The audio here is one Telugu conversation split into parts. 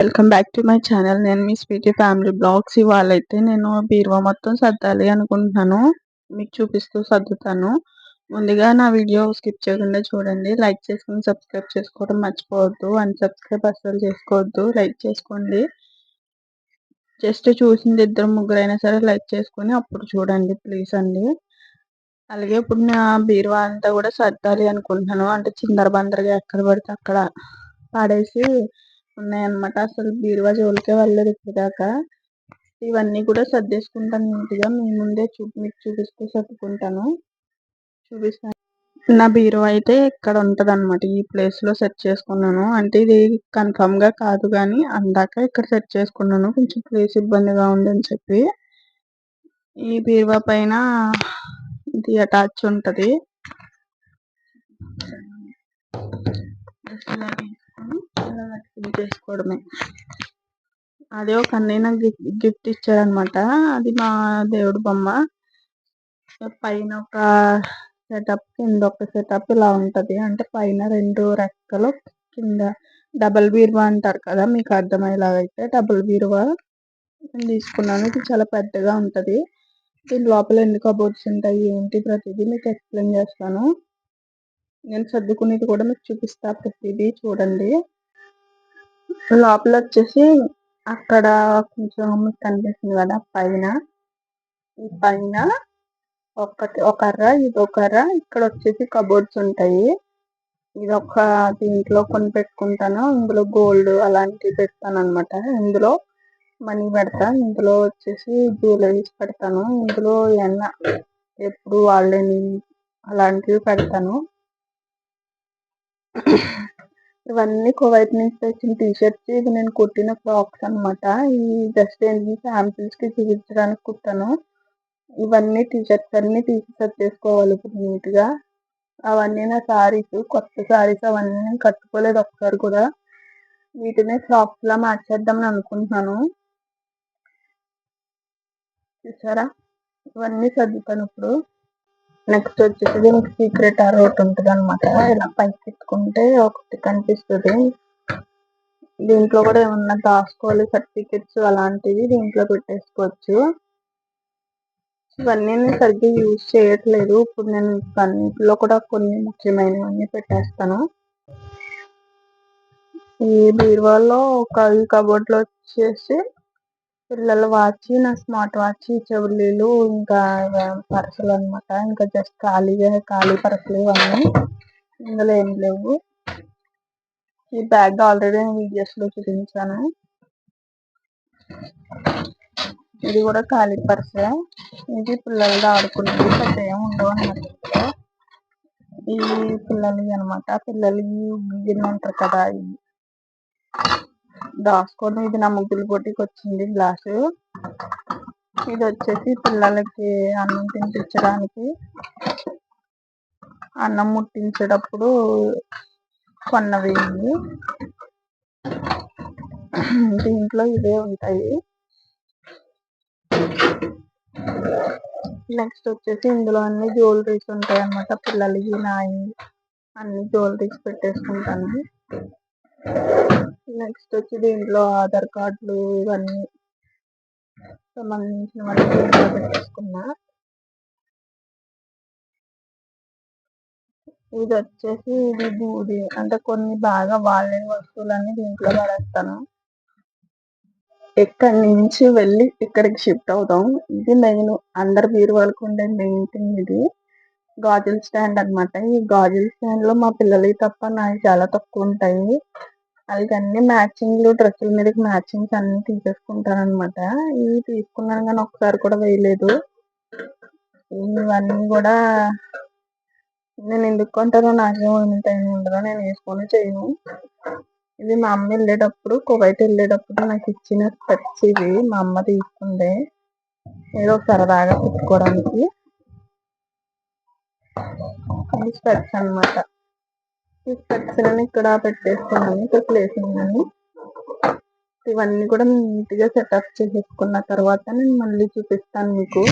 Welcome back to my channel. నేను మీ స్వీటీ ఫ్యామిలీ బ్లాగ్స్. ఇవాళైతే నేను బీరువా మొత్తం సర్దాలి అనుకుంటున్నాను. మీకు చూపిస్తూ సర్దుతాను. ముందుగా నా వీడియో స్కిప్ చేయకుండా చూడండి. లైక్ చేసుకుని సబ్స్క్రైబ్ చేసుకోవడం మర్చిపోవద్దు. అన్సబ్స్క్రైబ్ అస్సలు చేసుకోవద్దు. లైక్ చేసుకోండి. జస్ట్ చూసింది ఇద్దరు ముగ్గురైనా సరే లైక్ చేసుకుని అప్పుడు చూడండి ప్లీజ్ అండి. అలాగే ఇప్పుడు నా బీరువా అంతా కూడా సర్దాలి అనుకుంటున్నాను. అంటే చిందర బందరగా ఎక్కడ పడితే అక్కడ పాడేసి ఉన్నాయన్నమాట. అసలు బీరువా జోలికే వెళ్ళలేదు ఇప్పటిదాకా. ఇవన్నీ కూడా సర్దేసుకుంటాను నీట్గా. మీ ముందే మీకు చూపిస్తూ సర్దుకుంటాను. చూపిస్తాను. నా బీరువా అయితే ఇక్కడ ఉంటుంది అనమాట. ఈ ప్లేస్లో సెట్ చేసుకున్నాను. అంటే ఇది కన్ఫామ్గా కాదు కానీ అందాక ఇక్కడ సెట్ చేసుకున్నాను. కొంచెం ప్లేస్ ఇబ్బందిగా ఉందని చెప్పి. ఈ బీరువా పైన ఇది అటాచ్ ఉంటుంది. చేసుకోవడమే. అదే ఒక అన్నయ్య నాకు గిఫ్ట్ ఇచ్చారనమాట. అది మా దేవుడు బొమ్మ. పైన ఒక సెటప్, కింద ఒక సెటప్ ఇలా ఉంటుంది. అంటే పైన 2 రెక్కలు, కింద డబల్ బీరువా అంటారు కదా, మీకు అర్థమయ్యేలాగైతే డబుల్ బీరువా నేను తీసుకున్నాను. ఇది చాలా పెద్దగా ఉంటుంది. దీని లోపల ఎన్ని కబోర్డ్స్ ఉంటాయి ఏంటి ప్రతిదీ మీకు ఎక్స్ప్లెయిన్ చేస్తాను. నేను సర్దుకునేది కూడా మీకు చూపిస్తా ప్రతిదీ చూడండి. లోపల వచ్చేసి అక్కడ కొంచెం మీకు కనిపిస్తుంది కదా పైన, ఈ పైన ఒక కర్ర, ఇదో కర్ర, ఇక్కడ వచ్చేసి కబోర్డ్స్ ఉంటాయి. ఇది ఒక దీంట్లో కొన్ని పెట్టుకుంటాను. ఇందులో గోల్డ్ అలాంటివి పెడతాను అనమాట. ఇందులో మనీ పెడతా. ఇందులో వచ్చేసి జ్యువెలరీస్ పెడతాను. ఇందులో ఎన్న ఎప్పుడు వాళ్ళని అలాంటివి పెడతాను. ఇవన్నీ కువైట్ నుంచి తెచ్చిన టీషర్ట్స్. ఇవి నేను కుట్టిన ఫ్రాక్స్ అనమాట. ఈ జస్ట్ ఏంటి శాంపిల్స్కి చూపించడానికి కుట్టాను. ఇవన్నీ టీషర్ట్స్ అన్నీ తీసి సర్దేసుకోవాలి ఇప్పుడు నీట్గా. అవన్నీ నా శారీస్, కొత్త శారీస్. అవన్నీ నేను కట్టుకోలేదు ఒకసారి కూడా. వీటినే ఫ్రాక్స్లా మార్చేద్దామని అనుకుంటున్నాను. చూసారా, ఇవన్నీ సర్దుతాను ఇప్పుడు. నెక్స్ట్ వచ్చేసి దీనికి సీక్రెట్ ఆర్ ఒకటి ఉంటుంది అనమాట. ఇలా పైకి పెట్టుకుంటే ఒకటి కనిపిస్తుంది. దీంట్లో కూడా ఏమన్నా దాచుకోవాలి, సర్టిఫికెట్స్ అలాంటివి దీంట్లో పెట్టేసుకోవచ్చు. ఇవన్నీ నేను సరిగ్గా యూజ్ చేయట్లేదు. ఇప్పుడు నేను అన్నింటిలో కూడా కొన్ని ముఖ్యమైనవన్నీ పెట్టేస్తాను. ఈ బీరువాలో ఈ కబోర్డ్లో వచ్చేసి పిల్లల వాచ్, నా స్మార్ట్ వాచ్, చెవులీలు, ఇంకా పర్సులు అనమాట. ఇంకా జస్ట్ ఖాళీ పర్సులు ఇవన్నీ. ఇందులో ఏం లేవు. ఈ బ్యాగ్ ఆల్రెడీ నేను వీడియోస్లో చూపించాను. ఇది కూడా ఖాళీ పర్సే. ఇది పిల్లలది ఆడుకునేది, పెద్ద ఏమి ఉండవు అనమాట. ఈ పిల్లలు అనమాట. పిల్లలు గిన్నె ఉంటారు కదా, ఇవి దాచుకొని. ఇది నా ముగ్గుల పోటీకి వచ్చింది గ్లాసు. ఇది వచ్చేసి పిల్లలకి అన్నం తినిపించడానికి, అన్నం ముట్టించేటప్పుడు కొన్నవి. దీంట్లో ఇవే ఉంటాయి. నెక్స్ట్ వచ్చేసి ఇందులో అన్ని జ్యువెలరీస్ ఉంటాయి అన్నమాట. పిల్లలకి నాయి అన్ని జ్యువెలరీస్ పెట్టేసుకుంటాను. నెక్స్ట్ వచ్చి దీంట్లో ఆధార్ కార్డులు ఇవన్నీ సంబంధించినవన్నీ దీంట్లో పెట్టేసుకున్నా. ఇది వచ్చేసి ఇది దూది, అంటే కొన్ని బాగా వాడే వస్తువులన్నీ దీంట్లో పడేస్తాను. ఇక్కడి నుంచి వెళ్ళి ఇక్కడికి షిఫ్ట్ అవుతాం. ఇది మెయిన్, అందరు బీరువాళ్ళకు ఉండే మెయిన్ థింగ్. ఇది గాజుల స్టాండ్ అనమాట. ఈ గాజుల స్టాండ్ లో మా పిల్లలకి తప్ప నాకు చాలా తక్కువ ఉంటాయి. అన్ని మ్యాచింగ్లు, డ్రెస్సుల మీదకి మ్యాచింగ్స్ అన్ని తీసేసుకుంటాను అనమాట. ఇవి తీసుకున్నాను కానీ ఒకసారి కూడా వేయలేదు. ఇవన్నీ కూడా నేను ఎందుకు కొంటానో నాకేం టైం ఉండదో, నేను వేసుకొని చేయను. ఇది మా అమ్మ వెళ్ళేటప్పుడు, కువైట్ వెళ్ళేటప్పుడు నాకు ఇచ్చిన స్పెట్స్. ఇవి మా అమ్మ తీసుకుందే ఏదో సరదాగా పెట్టుకోవడానికి. ఇది స్పెట్స్ అనమాట. ఈ స్పెట్స్ ఇక్కడ పెట్టేసుకున్నాను. ఇక్కడ ప్లేస్ ఉందని. ఇవన్నీ కూడా నీట్గా సెటప్ చేసేసుకున్న తర్వాత నేను మళ్ళీ చూపిస్తాను మీకు.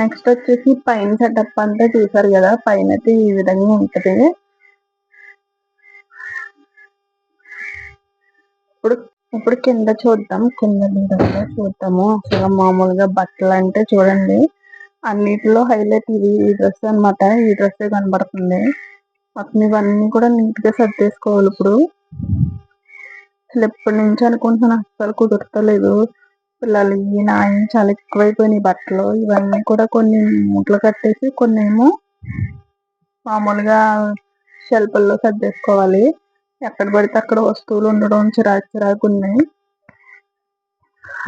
నెక్స్ట్ వచ్చేసి పైన సెటప్ అంతా చూసారు కదా, పైన అయితే ఈ విధంగా ఉంటది. ఇప్పుడు ఇప్పుడు కింద చూద్దాం, కింద విధంగా చూద్దాము. అసలు మామూలుగా బట్టలు అంటే చూడండి, అన్నిటిలో హైలైట్ ఇది ఈ డ్రెస్ అనమాట. ఈ డ్రెస్ కనబడుతుంది. మొత్తం ఇవన్నీ కూడా నీట్ గా సర్దేసుకోవాలి. ఇప్పుడు అసలు ఎప్పటి నుంచి అనుకుంటున్నాను, అస్సలు కుదరతలేదు. పిల్లలకి నాయి చాలా ఎక్కువైపోయినాయి బట్టలు. ఇవన్నీ కూడా కొన్ని మూటలు కట్టేసి కొన్ని ఏమో మామూలుగా షెల్ఫ్ల్లో సర్దేసుకోవాలి. ఎక్కడ పడితే అక్కడ వస్తువులు ఉండడం చిరాకు చిరాకు ఉన్నాయి.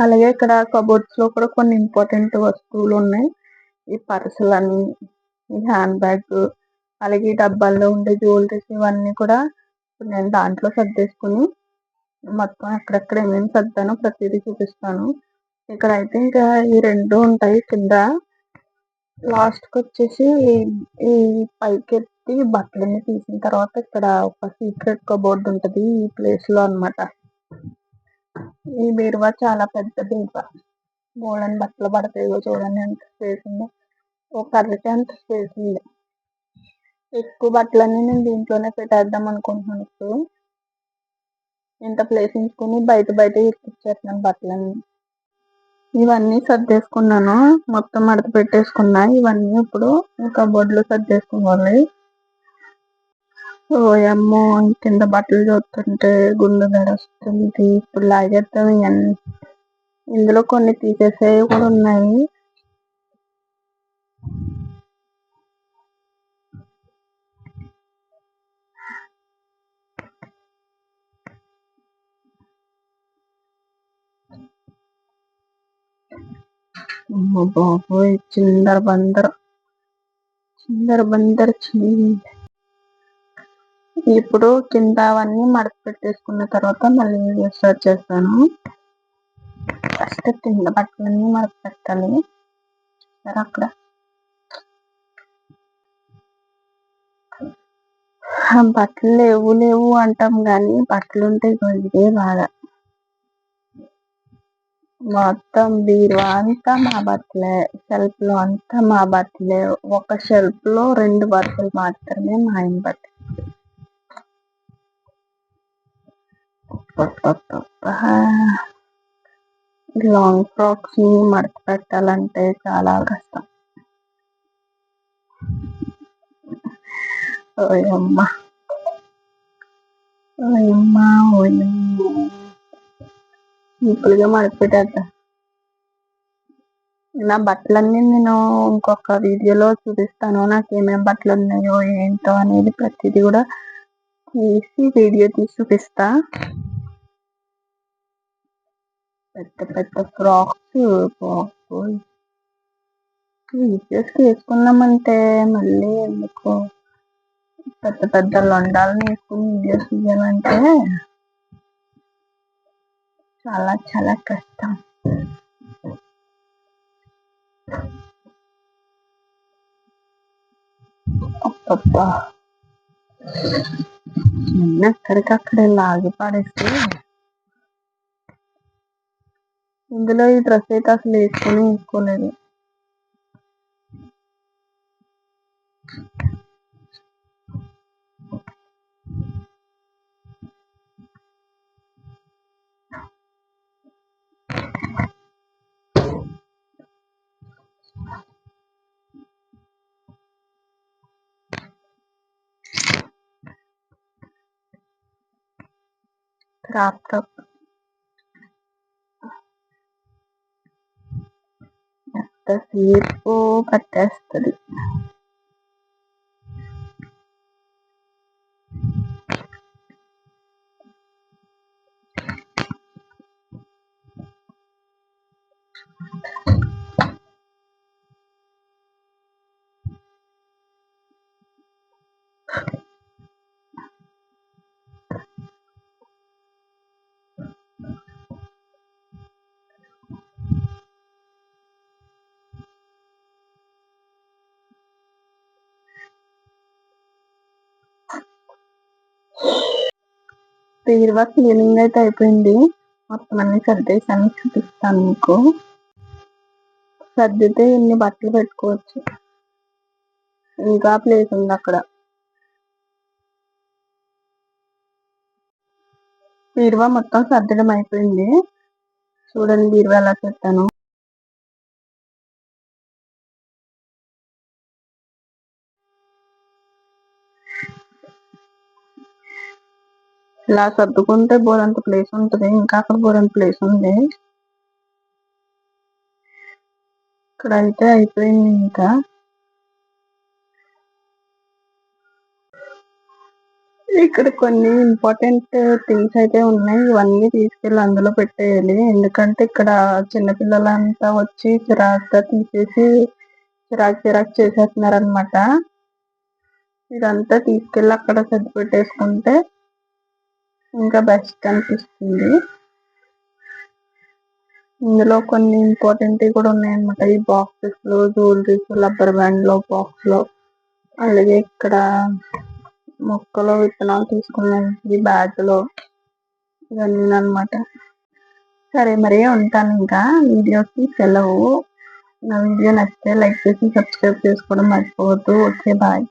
అలాగే ఇక్కడ కబోర్డ్స్ లో కూడా కొన్ని ఇంపార్టెంట్ వస్తువులు ఉన్నాయి. ఈ పర్సులని, ఈ హ్యాండ్ బ్యాగ్, అలాగే ఈ డబ్బాల్లో ఉండే జ్యువెలరీస్ ఇవన్నీ కూడా నేను దాంట్లో సర్దేసుకుని మొత్తం ఎక్కడెక్కడ ఏమేమి సర్దానో ప్రతిదీ చూపిస్తాను. ఇక్కడ అయితే ఇంకా ఈ రెండు ఉంటాయి కింద. లాస్ట్ కి వచ్చేసి ఈ పైకెత్తి బట్టలన్నీ తీసిన తర్వాత ఇక్కడ ఒక సీక్రెట్ కబోర్డ్ ఉంటది ఈ ప్లేస్ లో అన్నమాట. ఈ బీరువా చాలా పెద్ద బీరువా, బోల్డని బట్టలు పడతాయో చూడండి ఎంత స్పేస్ ఉందో. ఒక అరటి అంత స్పేస్ ఉంది. ఎక్కువ బట్టలన్నీ నేను దీంట్లోనే పెట్టేద్దాం అనుకుంటున్నాను. ఇప్పుడు ఇంత ప్లేస్ ఉంచుకుని బయట బయట ఇచ్చేస్తున్నాను బట్టలన్నీ. ఇవన్నీ సర్దేసుకున్నాను, మొత్తం మడత పెట్టేసుకున్నా. ఇవన్నీ ఇప్పుడు కబోర్డ్ లో సర్దేసుకోవాలి. ఓయమ్మో, కింద బట్టలు చూస్తుంటే గుండె దడొస్తుంది. ఇప్పుడు లాగేద్దాం ఇవన్నీ. ఇందులో కొన్ని తీసేసేవి కూడా ఉన్నాయి. బాబోయ్, చిందర బందర్ చిందర బందర్ ఇప్పుడు కింద అవన్నీ మడత పెట్టేసుకున్న తర్వాత మళ్ళీ వీడియో స్టార్ట్ చేస్తాను. ఫస్ట్ కింద బట్టలన్నీ మడత పెట్టాలి. సరే, అక్కడ బట్టలు లేవు లేవు అంటాం కానీ బట్టలు ఉంటాయి. ఇదే బాగా. మొత్తం బీరువా అంతా మా బట్టలే, షెల్ఫ్ లో అంతా మా బట్టలే. ఒక షెల్ఫ్ లో 2 వరుసలు మాత్రమే మా ఆయన బట్టలు. లాంగ్ ఫ్రాక్స్ ని మడత పెట్టాలంటే చాలా కష్టం. ఓయమ్మ ఓయమ్మ ఓయమ్మ, సింపుల్ గా మడత పెట్టేద్దాం. నా బట్టలన్నీ నేను ఇంకొక వీడియోలో చూపిస్తాను. నాకు ఏమేమి బట్టలు ఉన్నాయో ఏంటో అనేది ప్రతిదీ కూడా తీసి వీడియో తీసి చూపిస్తా. పెద్ద పెద్ద ఫ్రాక్స్ వీడియోస్ వేసుకున్నామంటే మళ్ళీ ఎందుకు పెద్ద పెద్ద లొండాలను వేసుకుని వీడియోస్ తీయాలంటే చాలా చాలా కష్టం. అబ్బబ్బా, అక్కడికక్కడే లాగి పడేసి. ఇందులో ఈ డ్రెస్ అయితే అసలు వేసుకోలేదు. క్రాప్ టాప్ ఎంతసేపు పట్టేస్తుంది. బీరువా క్లీనింగ్ అయితే అయిపోయింది. మొత్తం అన్ని సర్దేశాను, చూపిస్తాను మీకు. సర్దితే ఇన్ని బట్టలు పెట్టుకోవచ్చు. ఇంకా ప్లేస్ ఉంది అక్కడ. బీరువా మొత్తం సర్దడం అయిపోయింది. చూడండి బీరువా ఎలా పెట్టాను. ఇలా సర్దుకుంటే బోరంత ప్లేస్ ఉంటుంది. ఇంకా అక్కడ బోరంత ప్లేస్ ఉంది. ఇక్కడ అయితే అయిపోయింది. ఇంకా ఇక్కడ కొన్ని ఇంపార్టెంట్ థింగ్స్ అయితే ఉన్నాయి. ఇవన్నీ తీసుకెళ్ళి అందులో పెట్టేయాలి. ఎందుకంటే ఇక్కడ చిన్నపిల్లలంతా వచ్చి చిరాకుగా తీసేసి చిరాకు చేసేస్తున్నారు అనమాట. ఇదంతా తీసుకెళ్ళి అక్కడ సర్ది పెట్టేసుకుంటే ఇంకా బెస్ట్ అనిపిస్తుంది. ఇందులో కొన్ని ఇంపార్టెంట్ కూడా ఉన్నాయన్నమాట. ఈ బాక్సెస్ లో జ్యువెలరీస్, రబ్బర్ బ్యాండ్ లో బాక్స్ లో, అలాగే ఇక్కడ మొక్కలో విత్తనాలు తీసుకున్నాయి బ్యాగ్ లో, ఇవన్నీ అనమాట. సరే మరి ఉంటాను. ఇంకా వీడియోకి సెలవు. నా వీడియో నచ్చితే లైక్ చేసి సబ్స్క్రైబ్ చేసుకోవడం మర్చిపోవద్దు. Okay bye.